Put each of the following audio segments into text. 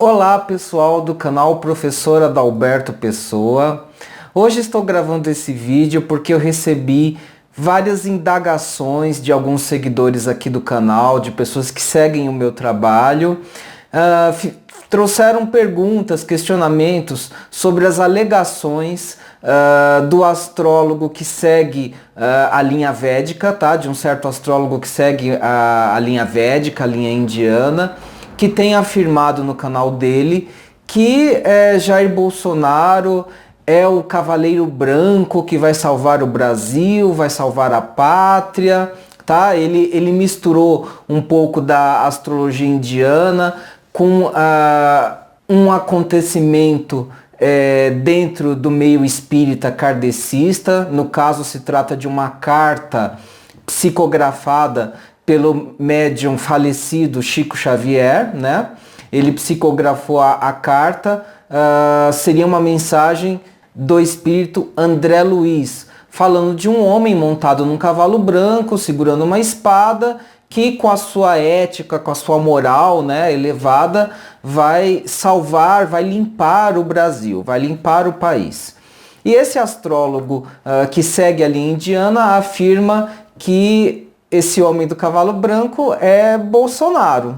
Olá pessoal do canal Professor Adalberto Pessoa. Hoje estou gravando esse vídeo porque eu recebi várias indagações de alguns seguidores aqui do canal, de pessoas que seguem o meu trabalho. Trouxeram perguntas, questionamentos sobre as alegações do astrólogo que segue a linha védica, tá? De um certo astrólogo que segue a linha védica, a linha indiana, que tem afirmado no canal dele que Jair Bolsonaro é o cavaleiro branco que vai salvar o Brasil, vai salvar a pátria, tá? Ele misturou um pouco da astrologia indiana com um acontecimento dentro do meio espírita kardecista. No caso, se trata de uma carta psicografada pelo médium falecido Chico Xavier, né? Ele psicografou a carta, seria uma mensagem do espírito André Luiz, falando de um homem montado num cavalo branco, segurando uma espada, que com a sua ética, com a sua moral, né, elevada, vai salvar, vai limpar o Brasil, vai limpar o país. E esse astrólogo que segue a linha indiana afirma que esse homem do cavalo branco é Bolsonaro.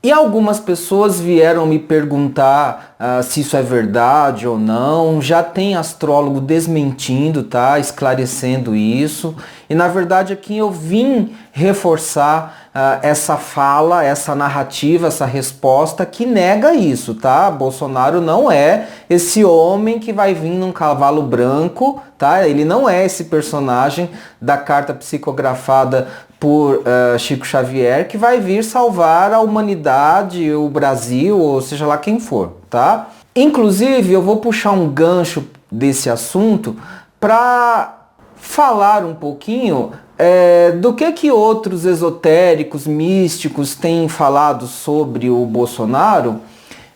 E algumas pessoas vieram me perguntar se isso é verdade ou não. Já tem astrólogo desmentindo, tá? Esclarecendo isso. E na verdade aqui eu vim reforçar essa fala, essa narrativa, essa resposta que nega isso, tá? Bolsonaro não é esse homem que vai vir num cavalo branco, tá? Ele não é esse personagem da carta psicografada por Chico Xavier que vai vir salvar a humanidade, o Brasil, ou seja lá quem for, tá? Inclusive, eu vou puxar um gancho desse assunto para falar um pouquinho do que outros esotéricos, místicos têm falado sobre o Bolsonaro.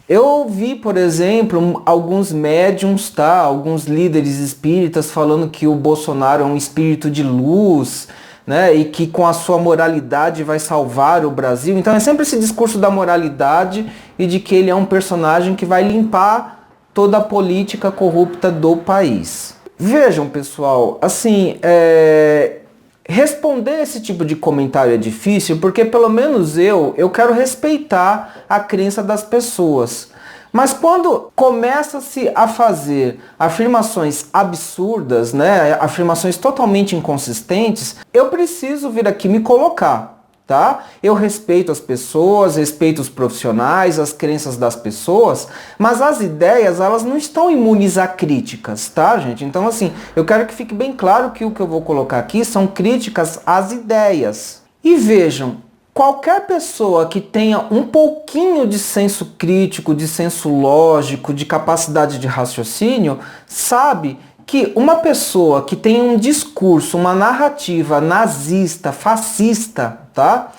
Eu vi, por exemplo, alguns médiums, tá? Alguns líderes espíritas falando que o Bolsonaro é um espírito de luz, né, e que com a sua moralidade vai salvar o Brasil. Então é sempre esse discurso da moralidade e de que ele é um personagem que vai limpar toda a política corrupta do país. Vejam, pessoal, assim, responder esse tipo de comentário é difícil porque pelo menos eu quero respeitar a crença das pessoas. Mas quando começa-se a fazer afirmações absurdas, né, afirmações totalmente inconsistentes, eu preciso vir aqui me colocar, tá? Eu respeito as pessoas, respeito os profissionais, as crenças das pessoas, mas as ideias, elas não estão imunes a críticas, tá, gente? Então, assim, eu quero que fique bem claro que o que eu vou colocar aqui são críticas às ideias. E vejam, qualquer pessoa que tenha um pouquinho de senso crítico, de senso lógico, de capacidade de raciocínio, sabe que uma pessoa que tem um discurso, uma narrativa nazista, fascista, tá?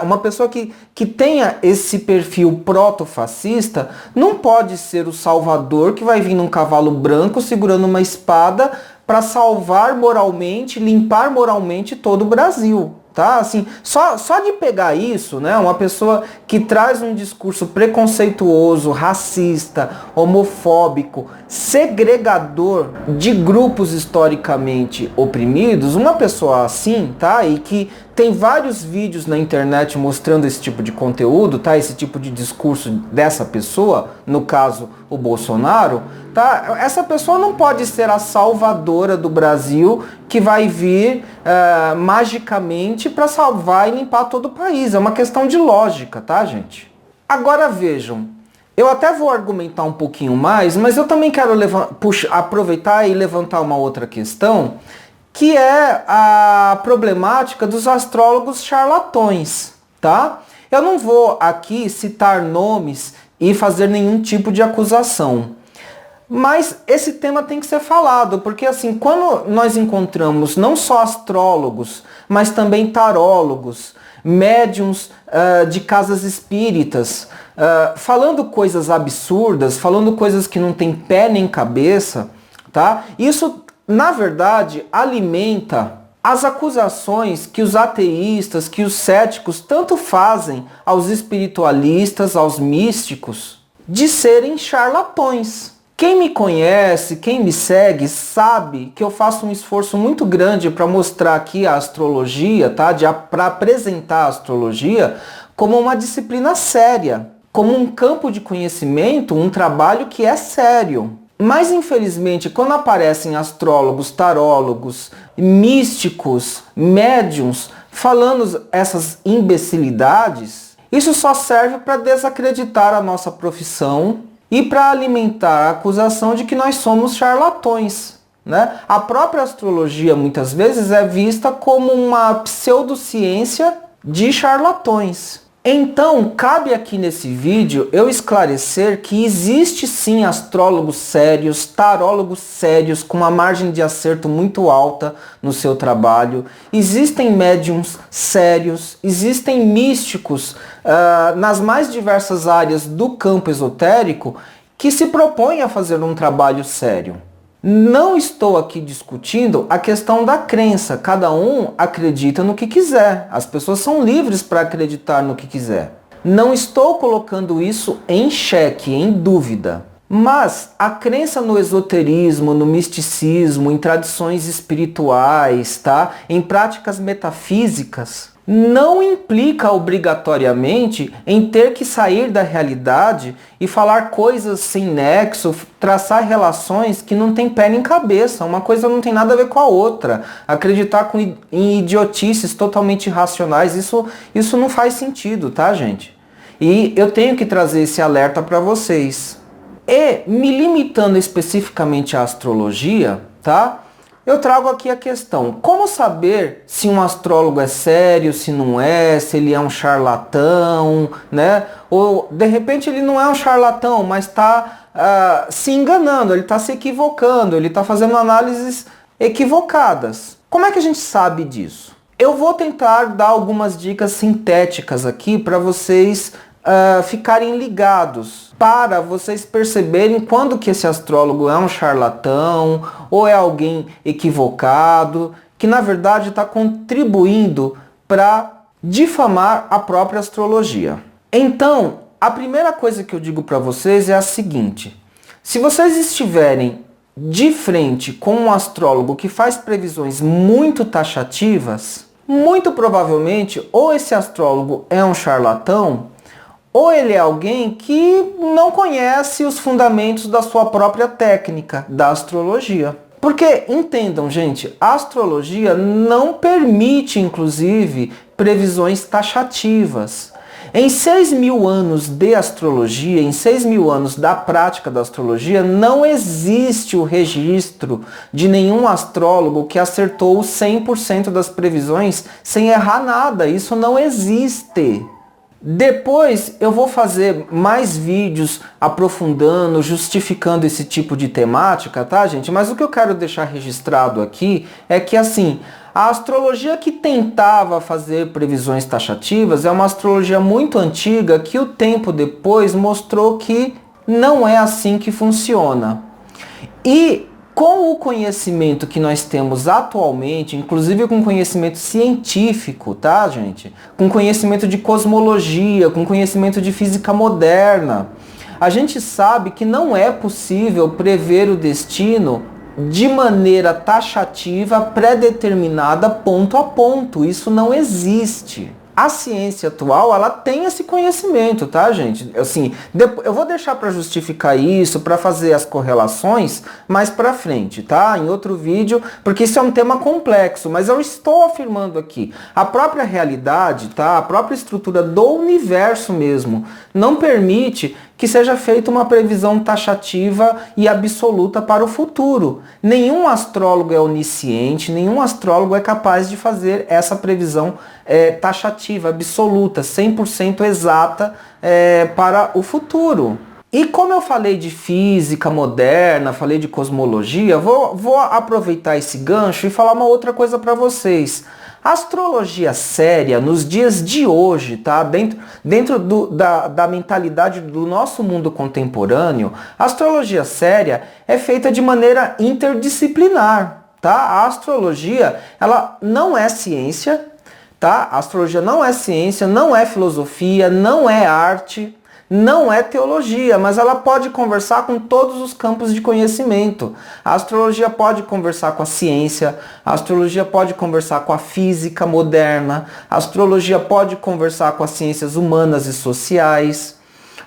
Uma pessoa que tenha esse perfil proto-fascista não pode ser o salvador que vai vir num cavalo branco segurando uma espada para salvar moralmente, limpar moralmente todo o Brasil. Tá? Assim, só de pegar isso, né, uma pessoa que traz um discurso preconceituoso, racista, homofóbico, segregador de grupos historicamente oprimidos, uma pessoa assim, tá, e que tem vários vídeos na internet mostrando esse tipo de conteúdo, tá, esse tipo de discurso dessa pessoa, no caso o Bolsonaro, tá, essa pessoa não pode ser a salvadora do Brasil que vai vir magicamente para salvar e limpar todo o país. É uma questão de lógica, tá, gente? Agora vejam, eu até vou argumentar um pouquinho mais, mas eu também quero aproveitar e levantar uma outra questão, que é a problemática dos astrólogos charlatões, tá? Eu não vou aqui citar nomes e fazer nenhum tipo de acusação. Mas esse tema tem que ser falado, porque assim, quando nós encontramos não só astrólogos, mas também tarólogos, médiums de casas espíritas, falando coisas absurdas, falando coisas que não tem pé nem cabeça, tá? Isso, na verdade, alimenta as acusações que os ateístas, que os céticos tanto fazem aos espiritualistas, aos místicos, de serem charlatões. Quem me conhece, quem me segue, sabe que eu faço um esforço muito grande para mostrar aqui a astrologia, tá? Para apresentar a astrologia como uma disciplina séria, como um campo de conhecimento, um trabalho que é sério. Mas infelizmente, quando aparecem astrólogos, tarólogos, místicos, médiums, falando essas imbecilidades, isso só serve para desacreditar a nossa profissão e para alimentar a acusação de que nós somos charlatões, né? A própria astrologia muitas vezes é vista como uma pseudociência de charlatões. Então, cabe aqui nesse vídeo eu esclarecer que existe sim astrólogos sérios, tarólogos sérios, com uma margem de acerto muito alta no seu trabalho. Existem médiums sérios, existem místicos nas mais diversas áreas do campo esotérico que se propõem a fazer um trabalho sério. Não estou aqui discutindo a questão da crença. Cada um acredita no que quiser. As pessoas são livres para acreditar no que quiser. Não estou colocando isso em xeque, em dúvida. Mas a crença no esoterismo, no misticismo, em tradições espirituais, tá? Em práticas metafísicas, não implica obrigatoriamente em ter que sair da realidade e falar coisas sem nexo, traçar relações que não tem pé nem cabeça. Uma coisa não tem nada a ver com a outra. Acreditar em idiotices totalmente irracionais, isso não faz sentido, tá, gente? E eu tenho que trazer esse alerta para vocês. E me limitando especificamente à astrologia, tá? Eu trago aqui a questão, como saber se um astrólogo é sério, se não é, se ele é um charlatão, né? Ou de repente ele não é um charlatão, mas está se enganando, ele está se equivocando, ele está fazendo análises equivocadas. Como é que a gente sabe disso? Eu vou tentar dar algumas dicas sintéticas aqui para vocês ficarem ligados, para vocês perceberem quando que esse astrólogo é um charlatão ou é alguém equivocado, que na verdade está contribuindo para difamar a própria astrologia. Então, a primeira coisa que eu digo para vocês é a seguinte: se vocês estiverem de frente com um astrólogo que faz previsões muito taxativas, muito provavelmente ou esse astrólogo é um charlatão, ou ele é alguém que não conhece os fundamentos da sua própria técnica, da astrologia. Porque, entendam, gente, a astrologia não permite, inclusive, previsões taxativas. Em 6.000 anos de astrologia, em 6.000 anos da prática da astrologia, não existe o registro de nenhum astrólogo que acertou 100% das previsões sem errar nada. Isso não existe. Depois eu vou fazer mais vídeos aprofundando, justificando esse tipo de temática, tá, gente? Mas o que eu quero deixar registrado aqui é que, assim, a astrologia que tentava fazer previsões taxativas é uma astrologia muito antiga que o tempo depois mostrou que não é assim que funciona. E com o conhecimento que nós temos atualmente, inclusive com conhecimento científico, tá, gente? Com conhecimento de cosmologia, com conhecimento de física moderna, a gente sabe que não é possível prever o destino de maneira taxativa, pré-determinada, ponto a ponto. Isso não existe. A ciência atual, ela tem esse conhecimento, tá, gente? Assim, eu vou deixar para justificar isso, para fazer as correlações mais para frente, tá? Em outro vídeo, porque isso é um tema complexo, mas eu estou afirmando aqui. A própria realidade, tá? A própria estrutura do universo mesmo não permite que seja feita uma previsão taxativa e absoluta para o futuro. Nenhum astrólogo é onisciente, nenhum astrólogo é capaz de fazer essa previsão taxativa, absoluta, 100% exata para o futuro. E como eu falei de física moderna, falei de cosmologia, vou aproveitar esse gancho e falar uma outra coisa para vocês. A astrologia séria, nos dias de hoje, tá? Dentro da mentalidade do nosso mundo contemporâneo, a astrologia séria é feita de maneira interdisciplinar, tá? A astrologia, ela não é ciência, tá? A astrologia não é ciência, não é filosofia, não é arte, não é teologia, mas ela pode conversar com todos os campos de conhecimento. A astrologia pode conversar com a ciência, a astrologia pode conversar com a física moderna, a astrologia pode conversar com as ciências humanas e sociais,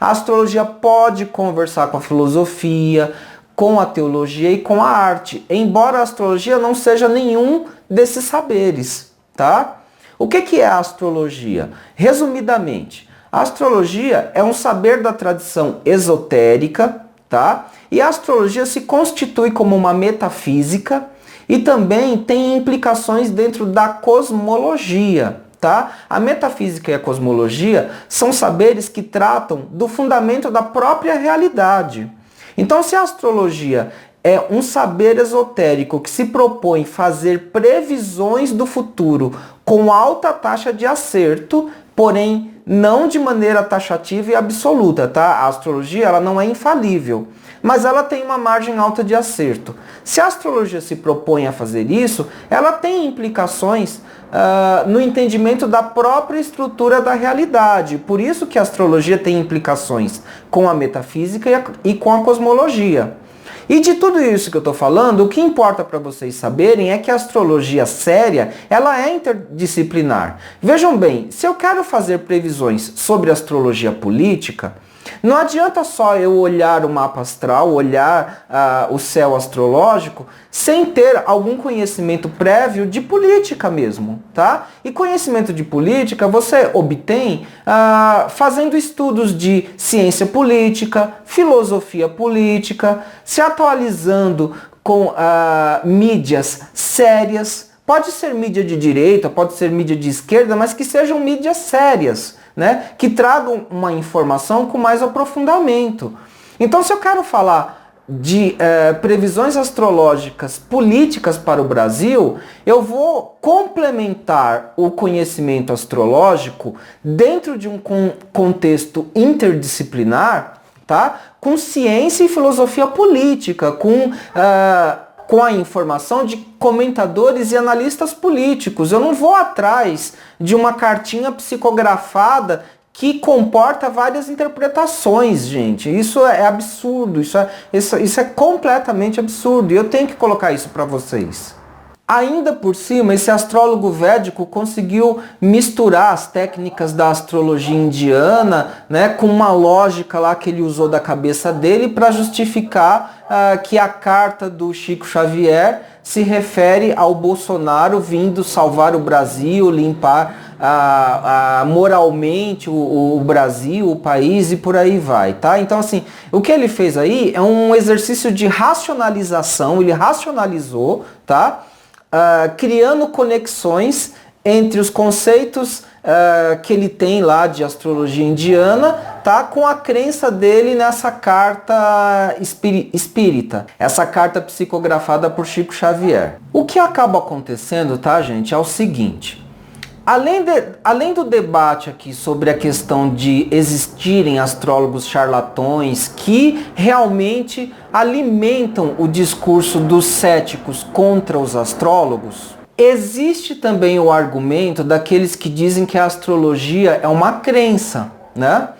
a astrologia pode conversar com a filosofia, com a teologia e com a arte, embora a astrologia não seja nenhum desses saberes, tá? O que é a astrologia? Resumidamente, a astrologia é um saber da tradição esotérica, tá? E a astrologia se constitui como uma metafísica e também tem implicações dentro da cosmologia, tá? A metafísica e a cosmologia são saberes que tratam do fundamento da própria realidade. Então, se a astrologia é um saber esotérico que se propõe fazer previsões do futuro com alta taxa de acerto, porém não de maneira taxativa e absoluta, tá? A astrologia ela não é infalível, mas ela tem uma margem alta de acerto. Se a astrologia se propõe a fazer isso, ela tem implicações no entendimento da própria estrutura da realidade. Por isso que a astrologia tem implicações com a metafísica e com a cosmologia. E de tudo isso que eu estou falando, o que importa para vocês saberem é que a astrologia séria, ela é interdisciplinar. Vejam bem, se eu quero fazer previsões sobre astrologia política, não adianta só eu olhar o mapa astral, olhar o céu astrológico, sem ter algum conhecimento prévio de política mesmo, tá? E conhecimento de política você obtém fazendo estudos de ciência política, filosofia política, se atualizando com mídias sérias. Pode ser mídia de direita, pode ser mídia de esquerda, mas que sejam mídias sérias, né? Que tragam uma informação com mais aprofundamento. Então, se eu quero falar de previsões astrológicas políticas para o Brasil, eu vou complementar o conhecimento astrológico dentro de um contexto interdisciplinar, tá? Com ciência e filosofia política, com a informação de comentadores e analistas políticos. Eu não vou atrás de uma cartinha psicografada que comporta várias interpretações, gente. Isso é absurdo, isso é completamente absurdo, e eu tenho que colocar isso para vocês. Ainda por cima, esse astrólogo védico conseguiu misturar as técnicas da astrologia indiana, né, com uma lógica lá que ele usou da cabeça dele para justificar que a carta do Chico Xavier se refere ao Bolsonaro vindo salvar o Brasil, limpar moralmente o Brasil, o país e por aí vai, tá? Então, assim, o que ele fez aí é um exercício de racionalização, ele racionalizou, tá? Criando conexões entre os conceitos que ele tem lá de astrologia indiana, tá, com a crença dele nessa carta espírita, essa carta psicografada por Chico Xavier. O que acaba acontecendo, tá, gente, é o seguinte: além do debate aqui sobre a questão de existirem astrólogos charlatões que realmente alimentam o discurso dos céticos contra os astrólogos, existe também o argumento daqueles que dizem que a astrologia é uma crença, né?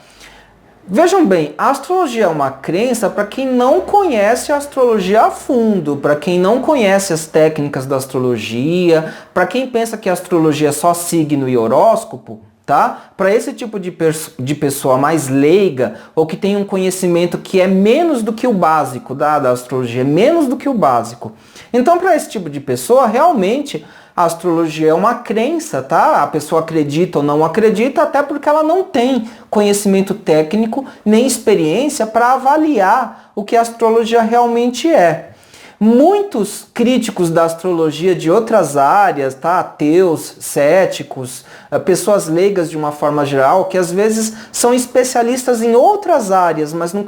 Vejam bem, a astrologia é uma crença para quem não conhece a astrologia a fundo, para quem não conhece as técnicas da astrologia, para quem pensa que a astrologia é só signo e horóscopo, tá? Para esse tipo de pessoa mais leiga, ou que tem um conhecimento que é menos do que o básico da astrologia, menos do que o básico. Então, para esse tipo de pessoa, realmente, a astrologia é uma crença, tá? A pessoa acredita ou não acredita, até porque ela não tem conhecimento técnico nem experiência para avaliar o que a astrologia realmente é. Muitos críticos da astrologia de outras áreas, tá? Ateus, céticos, pessoas leigas de uma forma geral, que às vezes são especialistas em outras áreas, mas não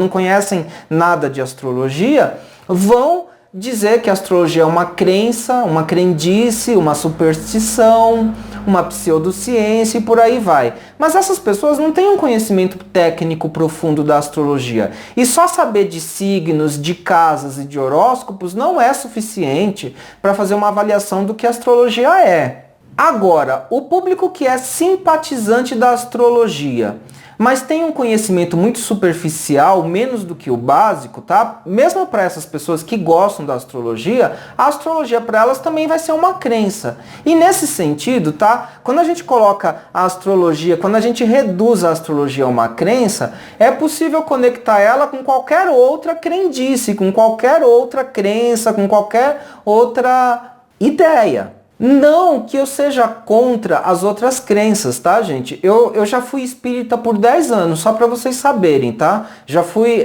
conhecem nada de astrologia, vão dizer que a astrologia é uma crença, uma crendice, uma superstição, uma pseudociência e por aí vai. Mas essas pessoas não têm um conhecimento técnico profundo da astrologia. E só saber de signos, de casas e de horóscopos não é suficiente para fazer uma avaliação do que a astrologia é. Agora, o público que é simpatizante da astrologia, mas tem um conhecimento muito superficial, menos do que o básico, tá? Mesmo para essas pessoas que gostam da astrologia, a astrologia para elas também vai ser uma crença. E nesse sentido, tá? Quando a gente coloca a astrologia, quando a gente reduz a astrologia a uma crença, é possível conectar ela com qualquer outra crendice, com qualquer outra crença, com qualquer outra ideia. Não que eu seja contra as outras crenças, tá, gente? Eu já fui espírita por 10 anos, só para vocês saberem, tá? Já fui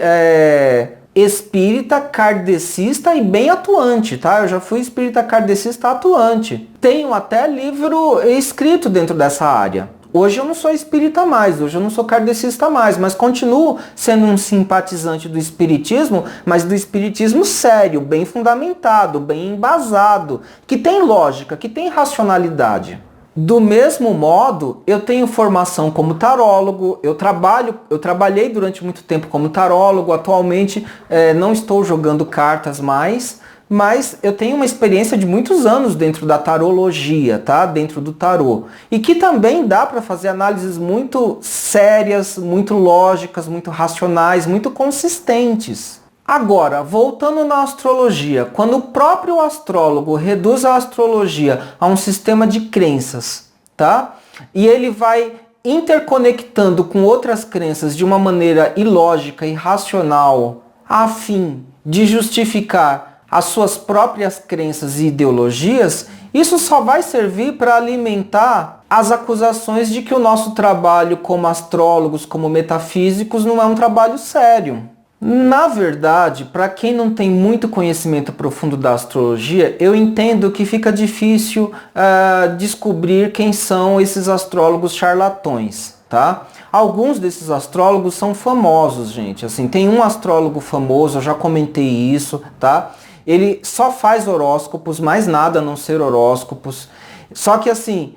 espírita, kardecista e bem atuante, tá? Eu já fui espírita kardecista atuante. Tenho até livro escrito dentro dessa área. Hoje eu não sou espírita mais, hoje eu não sou kardecista mais, mas continuo sendo um simpatizante do espiritismo, mas do espiritismo sério, bem fundamentado, bem embasado, que tem lógica, que tem racionalidade. Do mesmo modo, eu tenho formação como tarólogo, eu trabalhei durante muito tempo como tarólogo, atualmente não estou jogando cartas mais, mas eu tenho uma experiência de muitos anos dentro da tarologia, tá? Dentro do tarô. E que também dá para fazer análises muito sérias, muito lógicas, muito racionais, muito consistentes. Agora, voltando na astrologia, quando o próprio astrólogo reduz a astrologia a um sistema de crenças, tá? E ele vai interconectando com outras crenças de uma maneira ilógica e irracional, a fim de justificar as suas próprias crenças e ideologias, isso só vai servir para alimentar as acusações de que o nosso trabalho como astrólogos, como metafísicos, não é um trabalho sério. Na verdade, para quem não tem muito conhecimento profundo da astrologia, eu entendo que fica difícil descobrir quem são esses astrólogos charlatões, tá? Alguns desses astrólogos são famosos, gente. Assim, tem um astrólogo famoso, eu já comentei isso, tá? Ele só faz horóscopos, mais nada a não ser horóscopos. Só que assim,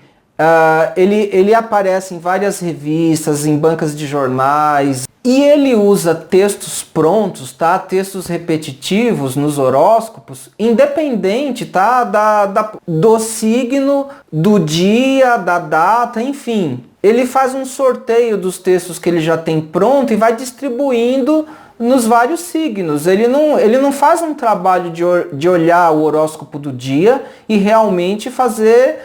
ele aparece em várias revistas, em bancas de jornais. E ele usa textos prontos, tá? Textos repetitivos nos horóscopos, independente, tá? Do signo, do dia, da data, enfim. Ele faz um sorteio dos textos que ele já tem pronto e vai distribuindo nos vários signos. Ele não faz um trabalho de olhar o horóscopo do dia e realmente fazer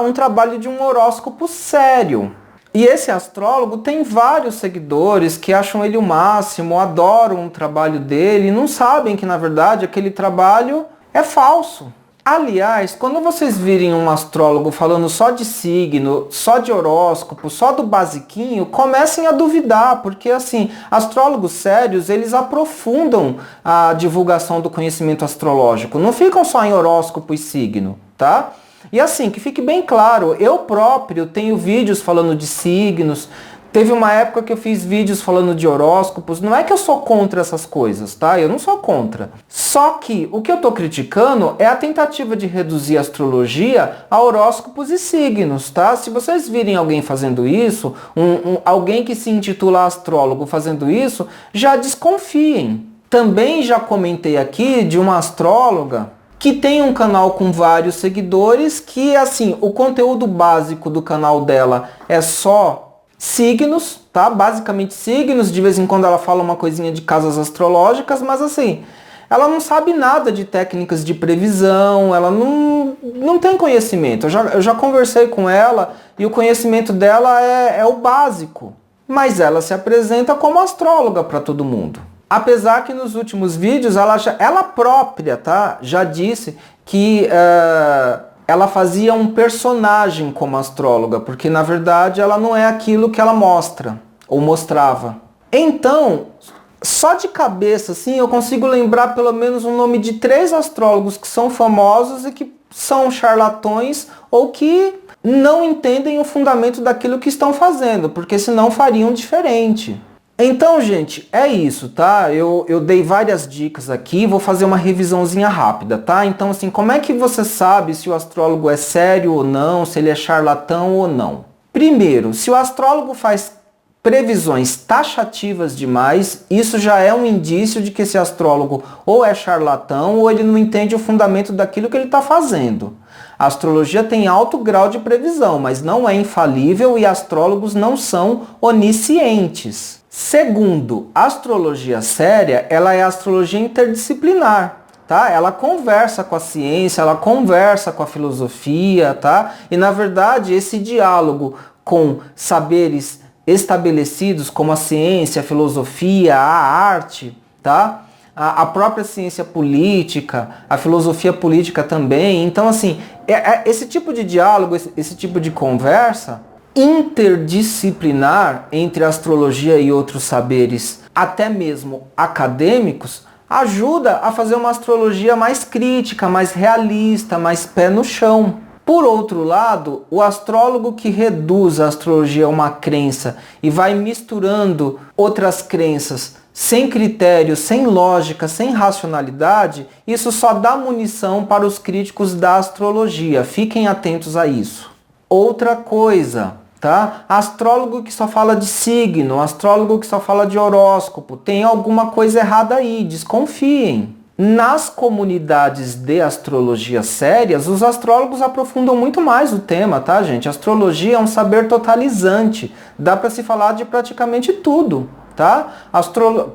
um trabalho de um horóscopo sério. E esse astrólogo tem vários seguidores que acham ele o máximo, adoram o trabalho dele e não sabem que, na verdade, aquele trabalho é falso. Aliás, quando vocês virem um astrólogo falando só de signo, só de horóscopo, só do basiquinho, comecem a duvidar, porque assim, astrólogos sérios, eles aprofundam a divulgação do conhecimento astrológico, não ficam só em horóscopo e signo, tá? E assim, que fique bem claro, eu próprio tenho vídeos falando de signos, teve uma época que eu fiz vídeos falando de horóscopos, não é que eu sou contra essas coisas, tá? Eu não sou contra. Só que o que eu tô criticando é a tentativa de reduzir a astrologia a horóscopos e signos, tá? Se vocês virem alguém fazendo isso, alguém que se intitula astrólogo fazendo isso, já desconfiem. Também já comentei aqui de uma astróloga que tem um canal com vários seguidores, que assim, o conteúdo básico do canal dela é só signos, tá? Basicamente signos, de vez em quando ela fala uma coisinha de casas astrológicas, mas assim, ela não sabe nada de técnicas de previsão, ela não tem conhecimento. Eu já conversei com ela e o conhecimento dela é o básico, mas ela se apresenta como astróloga para todo mundo. Apesar que nos últimos vídeos ela própria, tá, já disse que ela fazia um personagem como astróloga, porque na verdade ela não é aquilo que ela mostra, ou mostrava. Então, só de cabeça, assim, eu consigo lembrar pelo menos o nome de 3 astrólogos que são famosos e que são charlatões ou que não entendem o fundamento daquilo que estão fazendo, porque senão fariam diferente. Então, gente, é isso, tá? Eu dei várias dicas aqui, vou fazer uma revisãozinha rápida, tá? Então, assim, como é que você sabe se o astrólogo é sério ou não, se ele é charlatão ou não? Primeiro, se o astrólogo faz previsões taxativas demais, isso já é um indício de que esse astrólogo ou é charlatão ou ele não entende o fundamento daquilo que ele está fazendo. A astrologia tem alto grau de previsão, mas não é infalível e astrólogos não são oniscientes. Segundo, a astrologia séria, ela é a astrologia interdisciplinar. Tá? Ela conversa com a ciência, ela conversa com a filosofia, tá? E na verdade esse diálogo com saberes estabelecidos como a ciência, a filosofia, a arte, tá? A própria ciência política, a filosofia política também. Então assim, esse tipo de diálogo, esse tipo de conversa interdisciplinar entre a astrologia e outros saberes, até mesmo acadêmicos, ajuda a fazer uma astrologia mais crítica, mais realista, mais pé no chão. Por outro lado, o astrólogo que reduz a astrologia a uma crença e vai misturando outras crenças sem critério, sem lógica, sem racionalidade, isso só dá munição para os críticos da astrologia. Fiquem atentos a isso. Outra coisa, tá? Astrólogo que só fala de signo, astrólogo que só fala de horóscopo, tem alguma coisa errada aí, desconfiem. Nas comunidades de astrologia sérias, os astrólogos aprofundam muito mais o tema, tá, gente? Astrologia é um saber totalizante, dá para se falar de praticamente tudo, tá?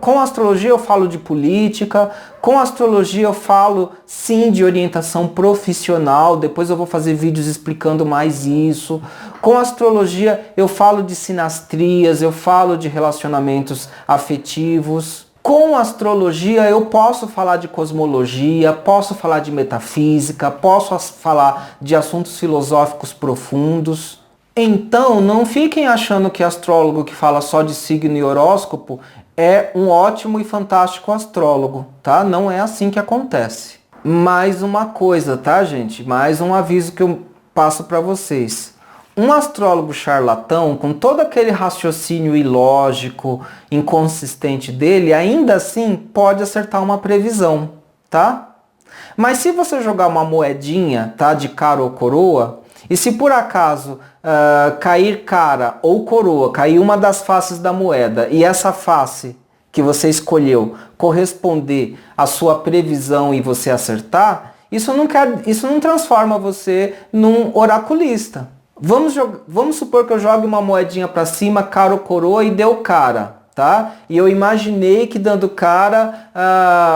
Com astrologia eu falo de política, com astrologia eu falo sim de orientação profissional, depois eu vou fazer vídeos explicando mais isso. Com astrologia eu falo de sinastrias, eu falo de relacionamentos afetivos. Com astrologia eu posso falar de cosmologia, posso falar de metafísica, posso falar de assuntos filosóficos profundos. Então não fiquem achando que astrólogo que fala só de signo e horóscopo é um ótimo e fantástico astrólogo, tá? Não é assim que acontece. Mais uma coisa, tá, gente? Mais um aviso que eu passo para vocês. Um astrólogo charlatão, com todo aquele raciocínio ilógico, inconsistente dele, ainda assim pode acertar uma previsão, tá? Mas se você jogar uma moedinha, tá, de cara ou coroa, e se por acaso cair cara ou coroa, cair uma das faces da moeda, e essa face que você escolheu corresponder à sua previsão e você acertar, isso não transforma você num oraculista. Vamos supor que eu jogue uma moedinha para cima, cara ou coroa, e deu cara, tá? E eu imaginei que dando cara,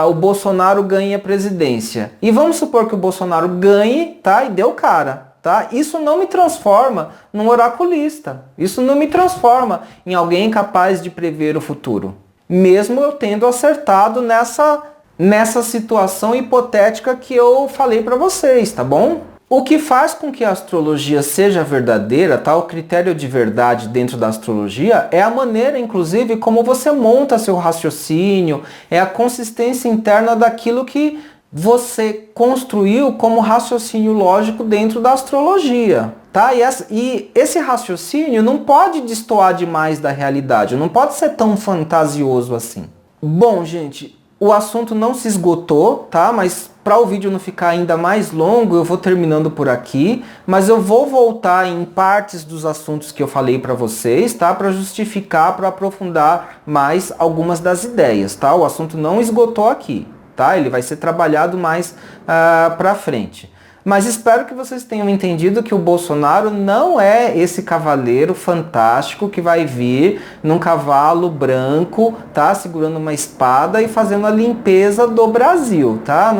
o Bolsonaro ganhe a presidência. E vamos supor que o Bolsonaro ganhe, tá? E deu cara, tá? Isso não me transforma num oraculista. Isso não me transforma em alguém capaz de prever o futuro. Mesmo eu tendo acertado nessa situação hipotética que eu falei para vocês, tá bom? O que faz com que a astrologia seja verdadeira, tá? O critério de verdade dentro da astrologia é a maneira, inclusive, como você monta seu raciocínio, é a consistência interna daquilo que você construiu como raciocínio lógico dentro da astrologia, tá? E esse raciocínio não pode destoar demais da realidade, não pode ser tão fantasioso assim. Bom, gente, o assunto não se esgotou, tá? Mas para o vídeo não ficar ainda mais longo, eu vou terminando por aqui, mas eu vou voltar em partes dos assuntos que eu falei para vocês, tá? Para justificar, para aprofundar mais algumas das ideias, tá? O assunto não esgotou aqui, tá? Ele vai ser trabalhado mais para frente. Mas espero que vocês tenham entendido que o Bolsonaro não é esse cavaleiro fantástico que vai vir num cavalo branco, tá? Segurando uma espada e fazendo a limpeza do Brasil, tá?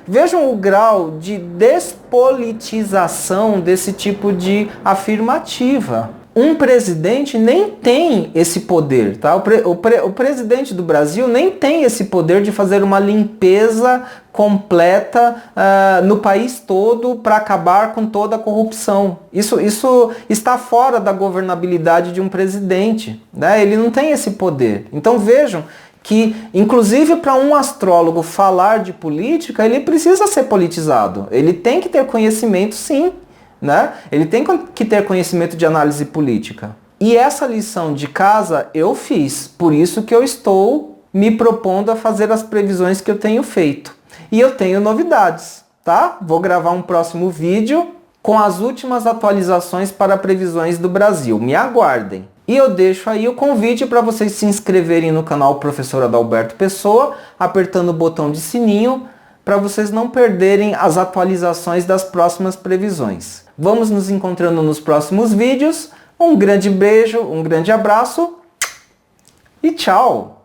Vejam o grau de despolitização desse tipo de afirmativa. Um presidente nem tem esse poder, tá? O presidente do Brasil nem tem esse poder de fazer uma limpeza completa no país todo para acabar com toda a corrupção. Isso está fora da governabilidade de um presidente, né? Ele não tem esse poder. Então vejam que, inclusive, para um astrólogo falar de política, ele precisa ser politizado. Ele tem que ter conhecimento, sim. Né? Ele tem que ter conhecimento de análise política. E essa lição de casa eu fiz, por isso que eu estou me propondo a fazer as previsões que eu tenho feito. E eu tenho novidades, tá? Vou gravar um próximo vídeo com as últimas atualizações para previsões do Brasil. Me aguardem. E eu deixo aí o convite para vocês se inscreverem no canal Professor Adalberto Pessoa, apertando o botão de sininho, para vocês não perderem as atualizações das próximas previsões. Vamos nos encontrando nos próximos vídeos. Um grande beijo, um grande abraço e tchau!